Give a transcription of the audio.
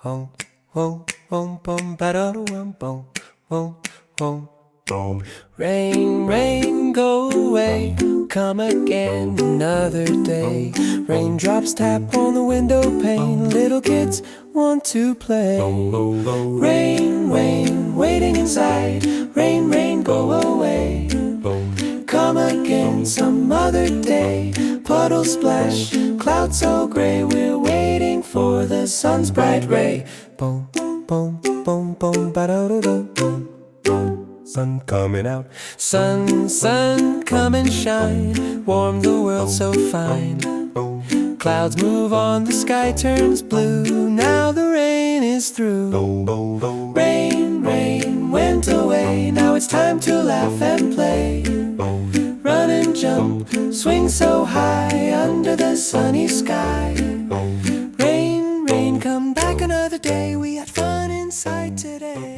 home, home, home, boom, ba-da-da-wum, boom, home, home, boom. Rain, rain, go away, come again another day. Raindrops tap on the window pane, little kids want to play. Rain, rain, waiting inside, rain, rain, go away. Come again some other day, puddles splash, clouds so gray. We're waiting for the sun's bright ray. Boom, boom, boom, boom, ba-da-da-dum, boom, boom. Sun coming out, sun, sun, come and shine, warm the world so fine. Clouds move on, the sky turns blue, now the rain is through. Rain, rain, went away, now it's time to laugh and play. Run and jump, swing so high under the sunny sky. Rain, rain, come back another day, we had fun inside today.